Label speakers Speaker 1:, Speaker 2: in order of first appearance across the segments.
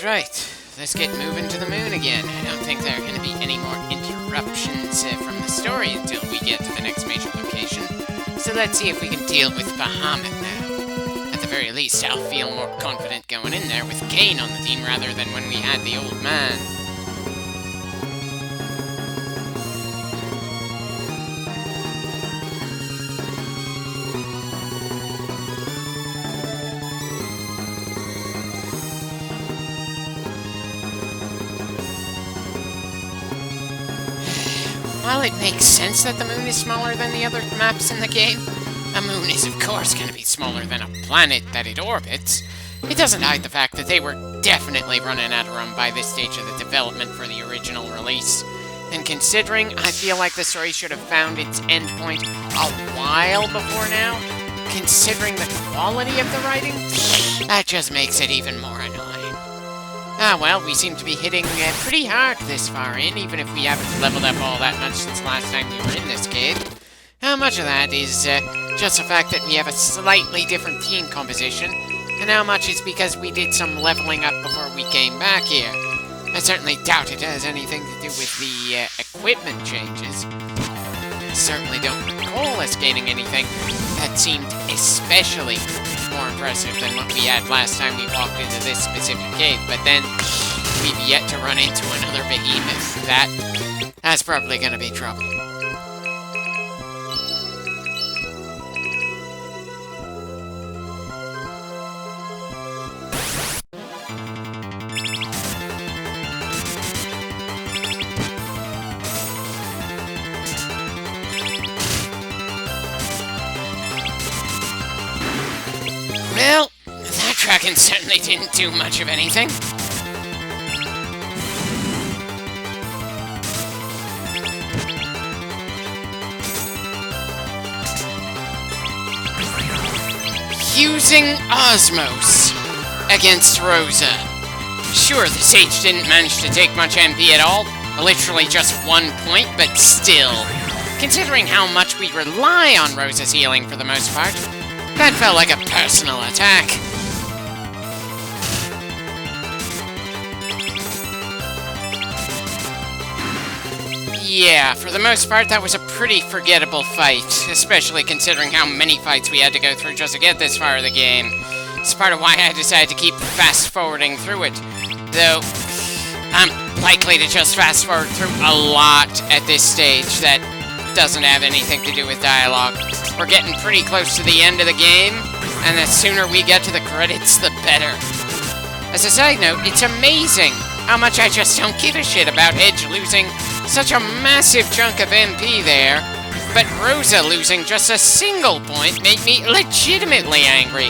Speaker 1: Right, let's get moving to the moon again. I don't think there are going to be any more interruptions from the story until we get to the next major location. So let's see if we can deal with Bahamut now. At the very least, I'll feel more confident going in there with Kain on the team rather than when we had the old man. While it makes sense that the moon is smaller than the other maps in the game, a moon is of course going to be smaller than a planet that it orbits. It doesn't hide the fact that they were definitely running out of room by this stage of the development for the original release. And considering I feel like the story should have found its endpoint a while before now, considering the quality of the writing, that just makes it even more annoying. Ah, well, we seem to be hitting pretty hard this far in, even if we haven't leveled up all that much since last time we were in this cave. How much of that is just the fact that we have a slightly different team composition, and how much is because we did some leveling up before we came back here? I certainly doubt it has anything to do with the equipment changes. I certainly don't recall us gaining anything that seemed especially more impressive than what we had last time we walked into this specific cave, but then we've yet to run into another behemoth. That's probably gonna be trouble. Well, that dragon certainly didn't do much of anything. Using Osmos against Rosa. Sure, the Sage didn't manage to take much MP at all, literally just 1 point, but still. Considering how much we rely on Rosa's healing for the most part, that felt like a personal attack. Yeah, for the most part, that was a pretty forgettable fight, especially considering how many fights we had to go through just to get this far of the game. It's part of why I decided to keep fast-forwarding through it, though I'm likely to just fast-forward through a lot at this stage that doesn't have anything to do with dialogue. We're getting pretty close to the end of the game, and the sooner we get to the credits, the better. As a side note, it's amazing how much I just don't give a shit about Edge losing such a massive chunk of MP there, but Rosa losing just a single point made me legitimately angry.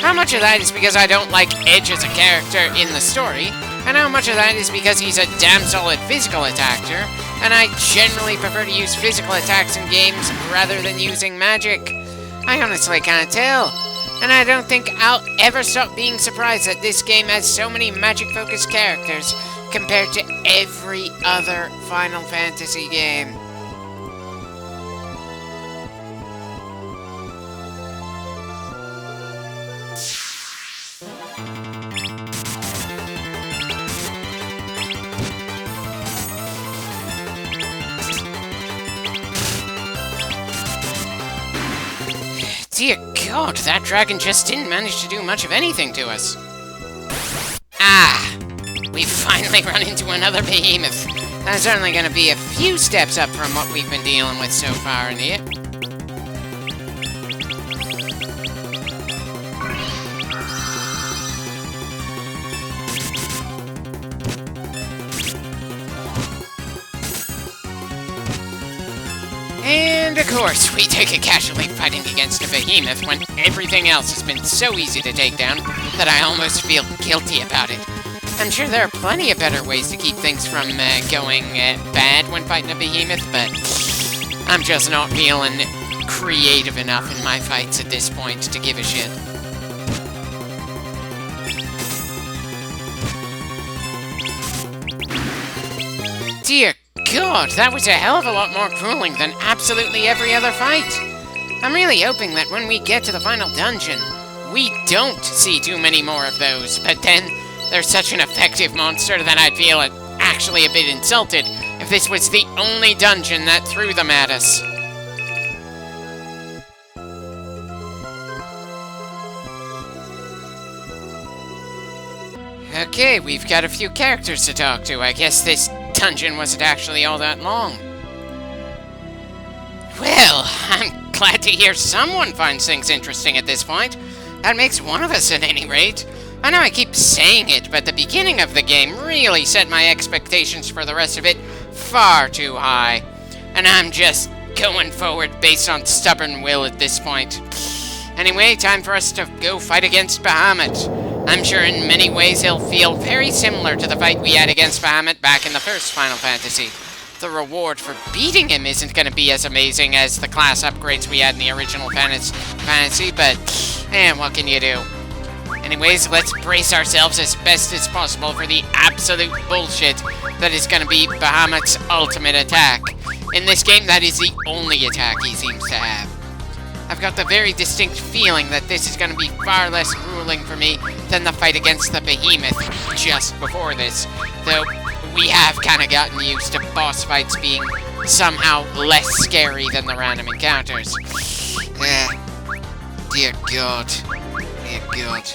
Speaker 1: How much of that is because I don't like Edge as a character in the story, and how much of that is because he's a damn solid physical attacker, and I generally prefer to use physical attacks in games rather than using magic? I honestly can't tell. And I don't think I'll ever stop being surprised that this game has so many magic-focused characters compared to every other Final Fantasy game. Dear God, that dragon just didn't manage to do much of anything to us. Ah! We've finally run into another behemoth. That's only going to be a few steps up from what we've been dealing with so far in here. And of course, we take a casualty fighting against a behemoth when everything else has been so easy to take down that I almost feel guilty about it. I'm sure there are plenty of better ways to keep things from going bad when fighting a behemoth, but I'm just not feeling creative enough in my fights at this point to give a shit. Dear God, that was a hell of a lot more grueling than absolutely every other fight. I'm really hoping that when we get to the final dungeon, we don't see too many more of those, but then They're such an effective monster that I'd feel actually a bit insulted if this was the only dungeon that threw them at us. Okay, we've got a few characters to talk to. I guess this dungeon wasn't actually all that long. Well, I'm glad to hear someone finds things interesting at this point. That makes one of us at any rate. I know I keep saying it, but the beginning of the game really set my expectations for the rest of it far too high. And I'm just going forward based on stubborn will at this point. Anyway, time for us to go fight against Bahamut. I'm sure in many ways he'll feel very similar to the fight we had against Bahamut back in the first Final Fantasy. The reward for beating him isn't going to be as amazing as the class upgrades we had in the original Fantasy, but what can you do? Anyways, let's brace ourselves as best as possible for the absolute bullshit that is going to be Bahamut's ultimate attack. In this game, that is the only attack he seems to have. I've got the very distinct feeling that this is going to be far less grueling for me than the fight against the Behemoth just before this, though we have kind of gotten used to boss fights being somehow less scary than the random encounters. Dear God. Dear God.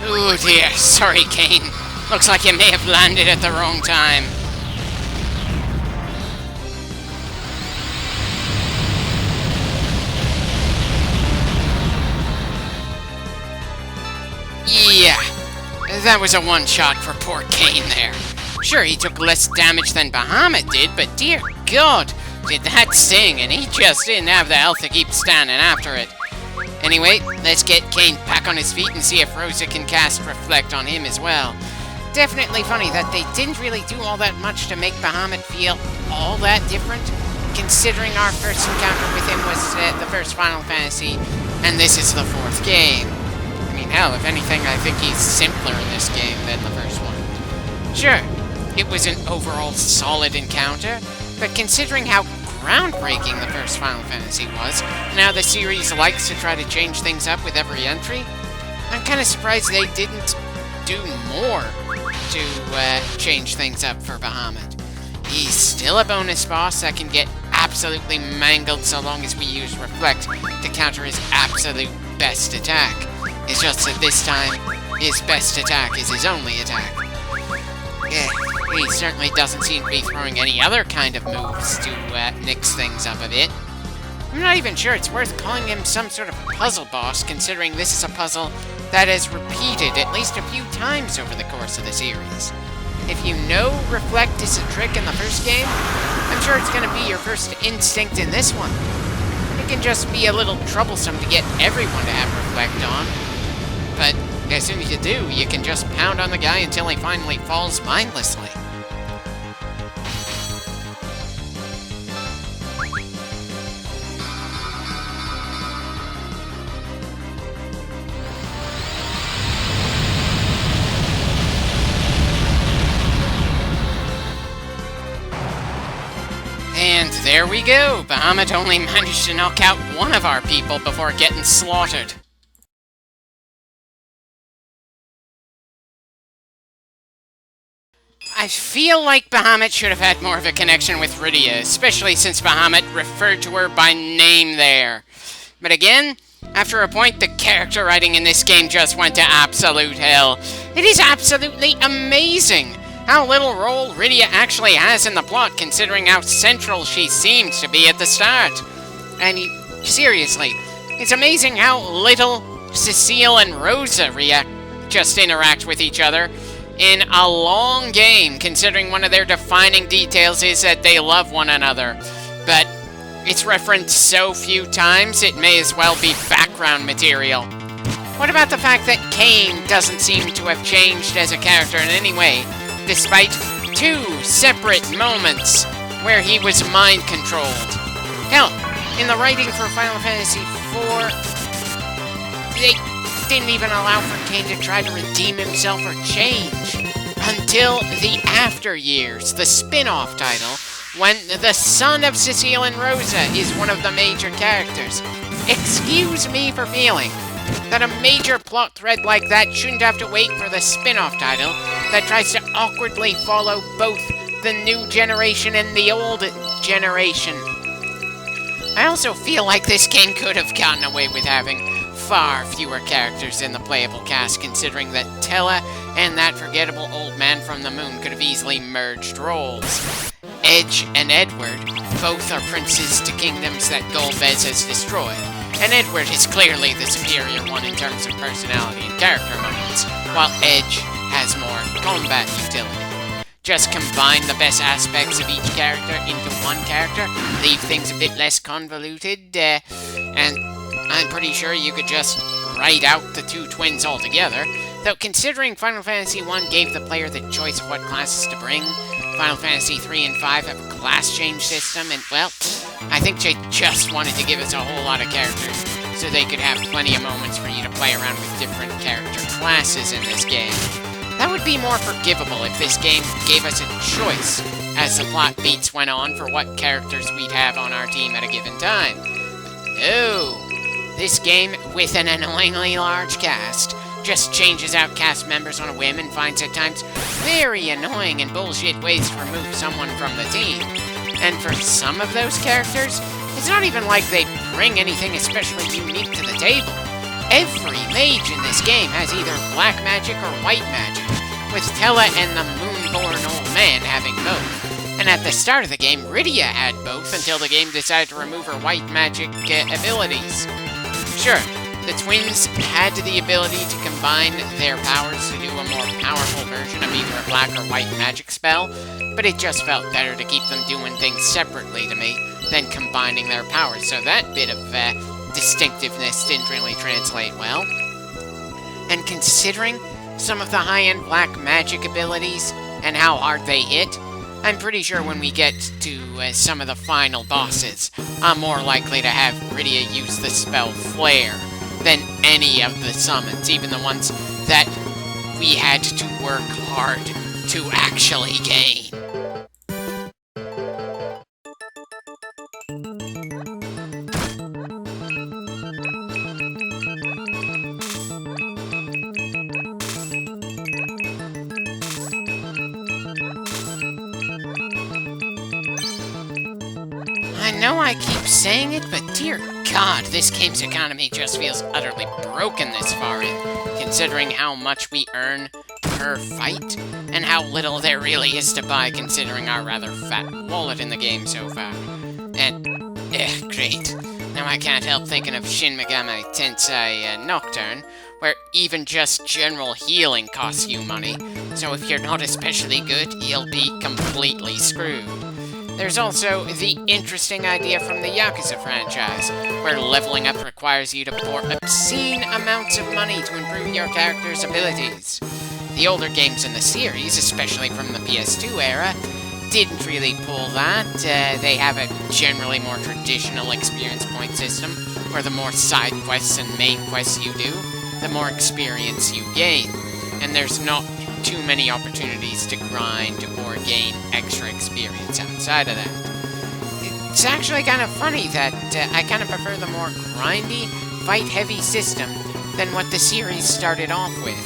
Speaker 1: Oh dear, sorry Kain. Looks like you may have landed at the wrong time. Yeah, that was a one-shot for poor Kain there. Sure, he took less damage than Bahamut did, but dear God, did that sting, and he just didn't have the health to keep standing after it. Anyway, let's get Kain back on his feet and see if Rosa can cast Reflect on him as well. Definitely funny that they didn't really do all that much to make Bahamut feel all that different, considering our first encounter with him was the first Final Fantasy, and this is the 4th game. I mean, hell, if anything, I think he's simpler in this game than the first one. Sure, it was an overall solid encounter, but considering how groundbreaking the first Final Fantasy was, and how the series likes to try to change things up with every entry, I'm kind of surprised they didn't do more to change things up for Bahamut. He's still a bonus boss that can get absolutely mangled so long as we use Reflect to counter his absolute best attack. It's just that this time, his best attack is his only attack. Yeah, he certainly doesn't seem to be throwing any other kind of moves to mix things up a bit. I'm not even sure it's worth calling him some sort of puzzle boss, considering this is a puzzle that has repeated at least a few times over the course of the series. If you know Reflect is a trick in the first game, I'm sure it's going to be your first instinct in this one. It can just be a little troublesome to get everyone to have Reflect on, but as soon as you do, you can just pound on the guy until he finally falls mindlessly. And there we go! Bahamut only managed to knock out one of our people before getting slaughtered. I feel like Bahamut should have had more of a connection with Rydia, especially since Bahamut referred to her by name there. But again, after a point, the character writing in this game just went to absolute hell. It is absolutely amazing how little role Rydia actually has in the plot, considering how central she seems to be at the start. And seriously, it's amazing how little Cecile and Rosa just interact with each other in a long game, considering one of their defining details is that they love one another. But It's referenced so few times, it may as well be background material. What about the fact that Cain doesn't seem to have changed as a character in any way, despite 2 separate moments where he was mind-controlled? Hell, in the writing for Final Fantasy IV, they didn't even allow for Cain to try to redeem himself or change. Until the After Years, the spin-off title, when the son of Cecile and Rosa is one of the major characters. Excuse me for feeling that a major plot thread like that shouldn't have to wait for the spin-off title that tries to awkwardly follow both the new generation and the old generation. I also feel like this game could have gotten away with having far fewer characters in the playable cast, considering that Tella and that forgettable old man from the moon could have easily merged roles. Edge and Edward both are princes to kingdoms that Golbez has destroyed, and Edward is clearly the superior one in terms of personality and character moments, while Edge has more combat utility. Just combine the best aspects of each character into one character, leave things a bit less convoluted, and I'm pretty sure you could just write out the 2 twins altogether, though considering Final Fantasy I gave the player the choice of what classes to bring, Final Fantasy 3 and 5 have a class change system, and, well, I think they just wanted to give us a whole lot of characters so they could have plenty of moments for you to play around with different character classes in this game. That would be more forgivable if this game gave us a choice as the plot beats went on for what characters we'd have on our team at a given time. No, this game, with an annoyingly large cast, just changes out cast members on a whim and finds at times very annoying and bullshit ways to remove someone from the team. And for some of those characters, it's not even like they bring anything especially unique to the table. Every mage in this game has either black magic or white magic, with Tella and the Moonborn Old Man having both. And at the start of the game, Rydia had both until the game decided to remove her white magic abilities. Sure, the twins had the ability to combine their powers to do a more powerful version of either a black or white magic spell, but it just felt better to keep them doing things separately to me than combining their powers, so that bit of distinctiveness didn't really translate well. And considering some of the high-end black magic abilities and how hard they hit, I'm pretty sure when we get to some of the final bosses, I'm more likely to have Rydia use the spell Flare than any of the summons, even the ones that we had to work hard to actually gain. I know I keep saying it, but dear God, this game's economy just feels utterly broken this far in, considering how much we earn per fight, and how little there really is to buy considering our rather fat wallet in the game so far. And, great. Now I can't help thinking of Shin Megami Tensei Nocturne, where even just general healing costs you money, so if you're not especially good, you'll be completely screwed. There's also the interesting idea from the Yakuza franchise, where leveling up requires you to pour obscene amounts of money to improve your character's abilities. The older games in the series, especially from the PS2 era, didn't really pull that. They have a generally more traditional experience point system, where the more side quests and main quests you do, the more experience you gain. And there's not too many opportunities to grind or gain extra experience outside of that. It's actually kind of funny that I kind of prefer the more grindy, fight-heavy system than what the series started off with.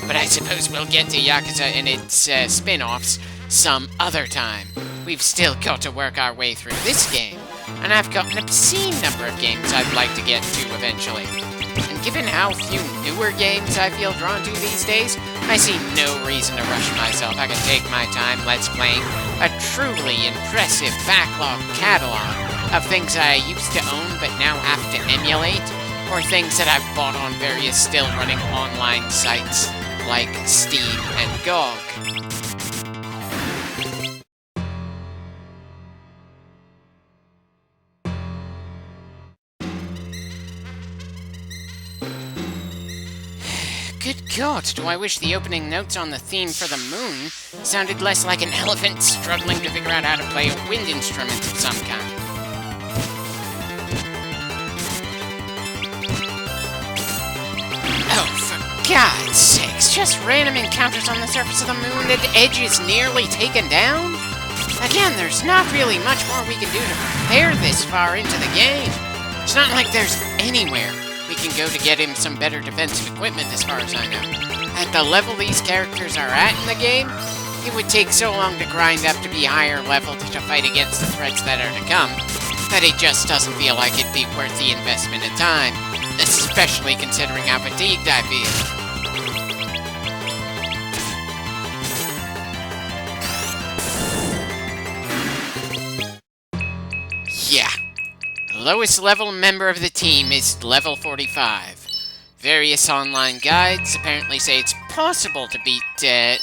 Speaker 1: But I suppose we'll get to Yakuza and its spin-offs some other time. We've still got to work our way through this game, and I've got an obscene number of games I'd like to get to eventually. And given how few newer games I feel drawn to these days, I see no reason to rush myself. I can take my time let's playing a truly impressive backlog catalog of things I used to own but now have to emulate, or things that I've bought on various still-running online sites like Steam and GOG. Good God, do I wish the opening notes on the theme for the moon sounded less like an elephant struggling to figure out how to play a wind instrument of some kind. Oh, for God's sakes, just random encounters on the surface of the moon and Edge is nearly taken down? Again, there's not really much more we can do to prepare this far into the game. It's not like there's anywhere we can go to get him some better defensive equipment as far as I know. At the level these characters are at in the game, it would take so long to grind up to be higher leveled to fight against the threats that are to come, that it just doesn't feel like it'd be worth the investment of time, especially considering how fatigued I feel. Yeah. Lowest level member of the team is level 45. Various online guides apparently say it's possible to beat the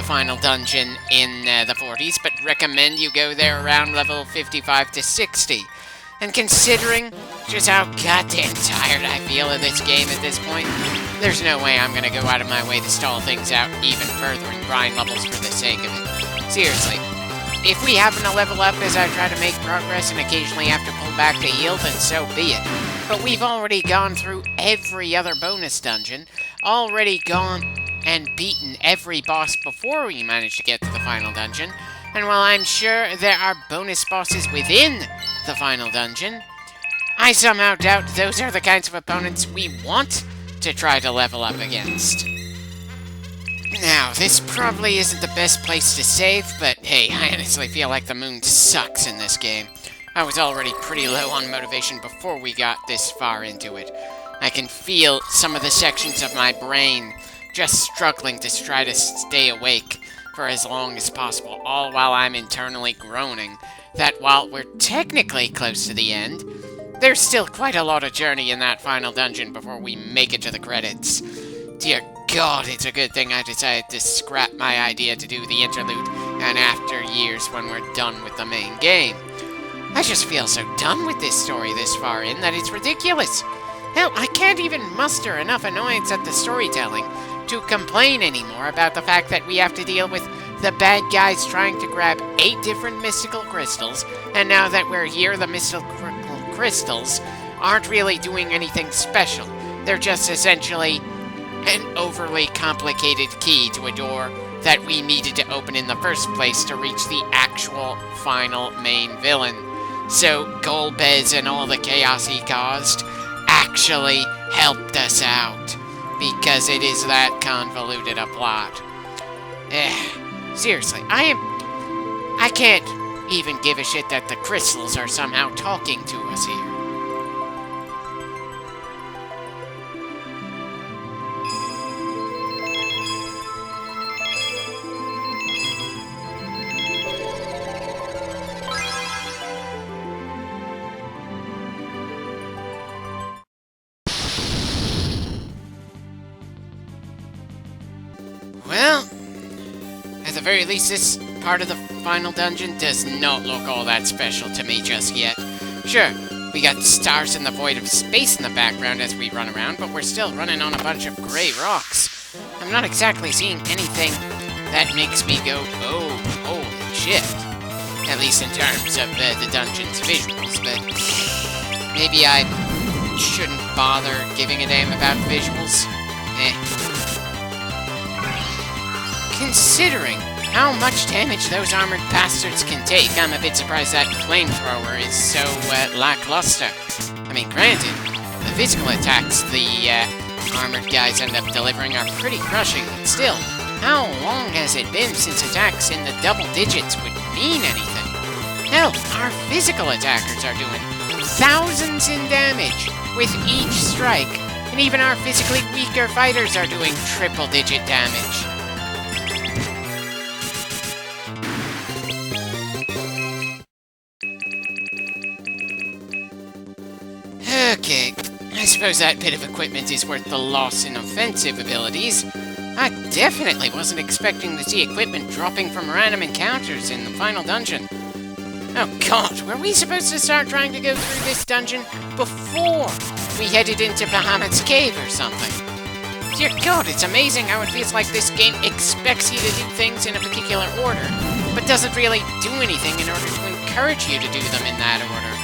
Speaker 1: final dungeon in the 40s, but recommend you go there around level 55 to 60. And considering just how goddamn tired I feel of this game at this point, there's no way I'm gonna go out of my way to stall things out even further and grind levels for the sake of it. Seriously. If we happen to level up as I try to make progress and occasionally have to pull back to heal, then so be it. But we've already gone through every other bonus dungeon, already gone and beaten every boss before we managed to get to the final dungeon, and while I'm sure there are bonus bosses within the final dungeon, I somehow doubt those are the kinds of opponents we want to try to level up against. Now, this probably isn't the best place to save, but hey, I honestly feel like the moon sucks in this game. I was already pretty low on motivation before we got this far into it. I can feel some of the sections of my brain just struggling to try to stay awake for as long as possible, all while I'm internally groaning that while we're technically close to the end, there's still quite a lot of journey in that final dungeon before we make it to the credits. Dear God, it's a good thing I decided to scrap my idea to do the interlude, and after years when we're done with the main game. I just feel so done with this story this far in that it's ridiculous. Hell, I can't even muster enough annoyance at the storytelling to complain anymore about the fact that we have to deal with the bad guys trying to grab 8 different mystical crystals, and now that we're here, the mystical crystals aren't really doing anything special. They're just essentially an overly complicated key to a door that we needed to open in the first place to reach the actual final main villain. So Golbez and all the chaos he caused actually helped us out, because it is that convoluted a plot. Seriously, I can't even give a shit that the crystals are somehow talking to us here. Well, at the very least, this part of the final dungeon does not look all that special to me just yet. Sure, we got stars in the void of space in the background as we run around, but we're still running on a bunch of gray rocks. I'm not exactly seeing anything that makes me go, oh, holy shit. At least in terms of the dungeon's visuals, but maybe I shouldn't bother giving a damn about visuals. Considering how much damage those armored bastards can take, I'm a bit surprised that flamethrower is so lackluster. I mean, granted, the physical attacks the armored guys end up delivering are pretty crushing, but still, how long has it been since attacks in the double digits would mean anything? Hell, our physical attackers are doing thousands in damage with each strike, and even our physically weaker fighters are doing triple-digit damage. Okay, I suppose that bit of equipment is worth the loss in offensive abilities. I definitely wasn't expecting to see equipment dropping from random encounters in the final dungeon. Oh God, were we supposed to start trying to go through this dungeon before we headed into Bahamut's cave or something? Dear God, it's amazing how it feels like this game expects you to do things in a particular order, but doesn't really do anything in order to encourage you to do them in that order.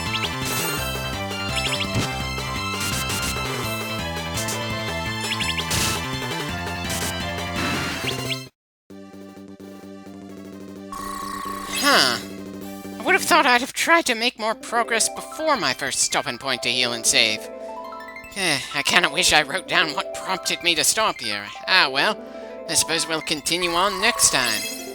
Speaker 1: Huh. I would have thought I'd have tried to make more progress before my first stopping point to heal and save. I kinda wish I wrote down what prompted me to stop here. Ah, well, I suppose we'll continue on next time.